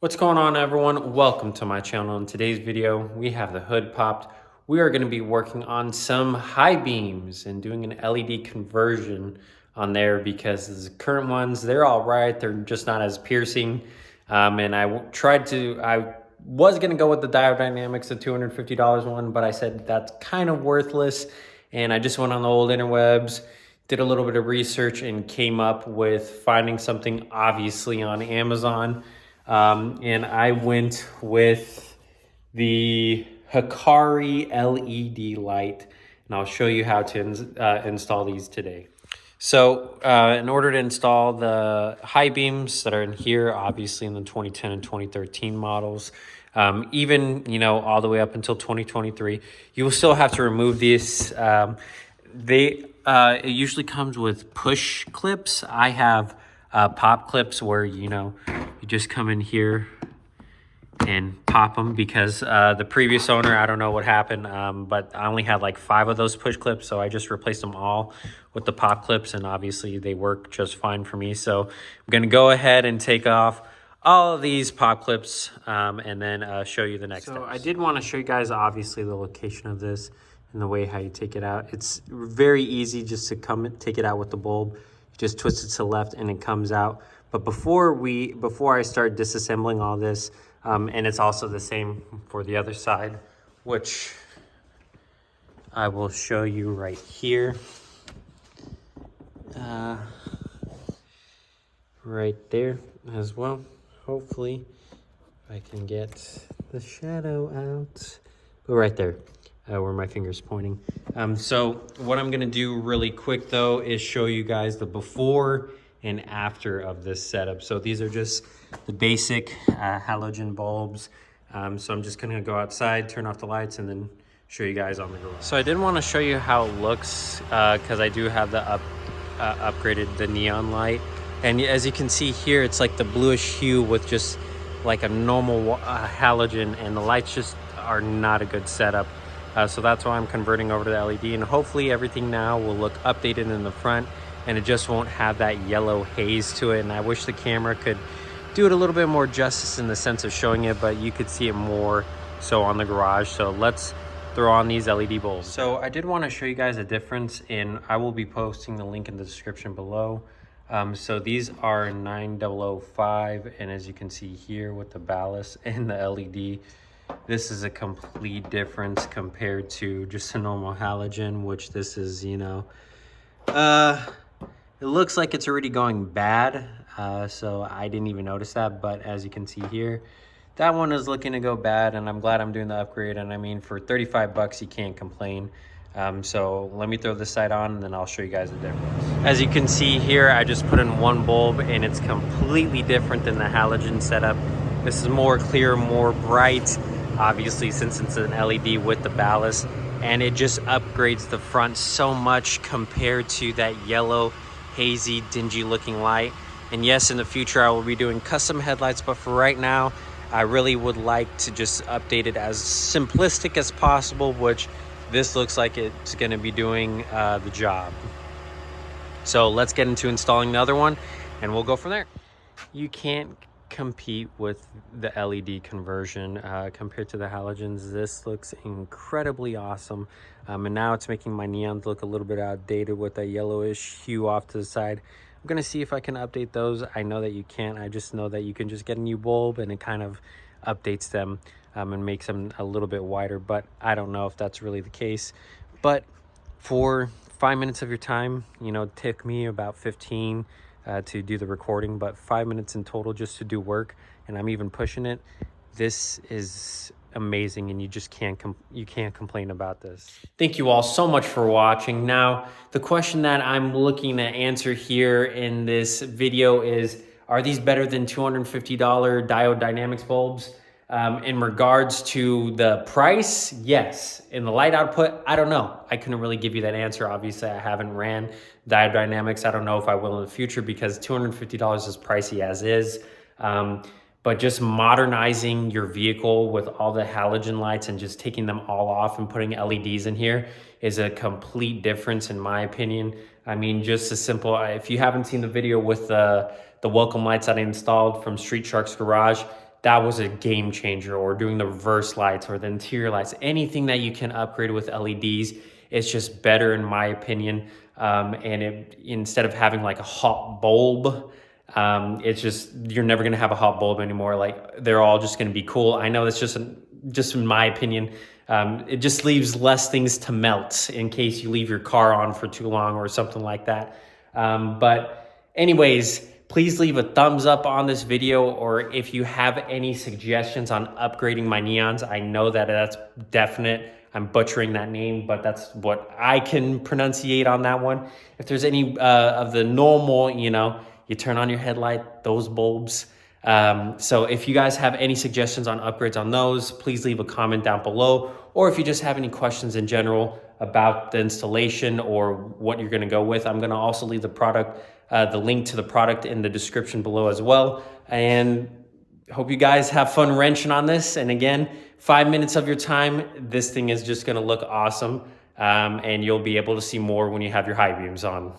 What's going on, everyone? Welcome to my channel. In today's video, we have the hood popped. We are going to be working on some high beams and doing an LED conversion on there because the current ones, they're all right. They're just not as piercing. And I was going to go with the Diode Dynamics, the $250 one, but I said that's kind of worthless. And I just went on the old interwebs, did a little bit of research, and came up with finding something obviously on Amazon. And I went with the Hikari LED light, and I'll show you how to install these today. So in order to install the high beams that are in here, obviously in the 2010 and 2013 models, even, all the way up until 2023, you will still have to remove these. It usually comes with push clips. I have pop clips where, you just come in here and pop them because the previous owner, I don't know what happened, but I only had like 5 of those push clips, so I just replaced them all with the pop clips, and obviously they work just fine for me. So I'm going to go ahead and take off all of these pop clips and then show you the next steps. I did want to show you guys obviously the location of this and the way how you take it out. It's very easy just to take it out with the bulb. You just twist it to the left and it comes out. But before I start disassembling all this, and it's also the same for the other side, which I will show you right here. Right there as well. Hopefully I can get the shadow out. But right there, where my finger's pointing. So what I'm gonna do really quick though is show you guys the before and after of this setup. So these are just the basic halogen bulbs. So I'm just gonna go outside, turn off the lights, and then show you guys on the garage. So I did want to show you how it looks because I do have the upgraded the neon light. And as you can see here, it's like the bluish hue with just like a normal halogen, and the lights just are not a good setup. So that's why I'm converting over to the LED, and hopefully everything now will look updated in the front and it just won't have that yellow haze to it. And I wish the camera could do it a little bit more justice in the sense of showing it, but you could see it more so on the garage. So let's throw on these LED bulbs. So I did want to show you guys a difference, and I will be posting the link in the description below. So these are 9005, and as you can see here with the ballast and the LED, this is a complete difference compared to just a normal halogen, which this is, it looks like it's already going bad. So I didn't even notice that, but as you can see here, that one is looking to go bad, and I'm glad I'm doing the upgrade. And I mean, for 35 bucks, you can't complain. So let me throw this side on and then I'll show you guys the difference. As you can see here, I just put in one bulb and it's completely different than the halogen setup. This is more clear, more bright, obviously since it's an LED with the ballast, and it just upgrades the front so much compared to that yellow, hazy, dingy looking light. And yes, in the future I will be doing custom headlights, but for right now, I really would like to just update it as simplistic as possible, which this looks like it's going to be doing the job. So let's get into installing the other one and we'll go from there. You can't compete with the LED conversion compared to the halogens. This looks incredibly awesome. And now it's making my neons look a little bit outdated with that yellowish hue off to the side. I'm going to see if I can update those. I know that you can't. I just know that you can just get a new bulb and it kind of updates them and makes them a little bit wider, but I don't know if that's really the case. But for 5 minutes of your time, it took me about 15 to do the recording, but 5 minutes in total just to do work, and I'm even pushing it. This is amazing, and you just can't complain about this. Thank you all so much for watching. Now, the question that I'm looking to answer here in this video is, are these better than $250 Diode Dynamics bulbs? In regards to the price, yes. In the light output, I don't know. I couldn't really give you that answer. Obviously, I haven't ran Diode Dynamics. I don't know if I will in the future because $250 is pricey as is. But just modernizing your vehicle with all the halogen lights and just taking them all off and putting LEDs in here is a complete difference in my opinion. I mean, just as simple, if you haven't seen the video with the welcome lights that I installed from Street Shark's garage, that was a game changer. Or doing the reverse lights or the interior lights, anything that you can upgrade with LEDs, it's just better in my opinion. And instead of having like a hot bulb, it's just, you're never gonna have a hot bulb anymore. Like, they're all just gonna be cool. I know that's just in my opinion. It just leaves less things to melt in case you leave your car on for too long or something like that. But anyways, please leave a thumbs up on this video, or if you have any suggestions on upgrading my neons. I know that that's definite. I'm butchering that name, but that's what I can pronunciate on that one. If there's any of the normal, you turn on your headlight, those bulbs. So if you guys have any suggestions on upgrades on those, please leave a comment down below. Or if you just have any questions in general about the installation or what you're gonna go with, I'm gonna also leave the link to the product in the description below as well. And hope you guys have fun wrenching on this. And again, 5 minutes of your time, this thing is just gonna look awesome. And you'll be able to see more when you have your high beams on.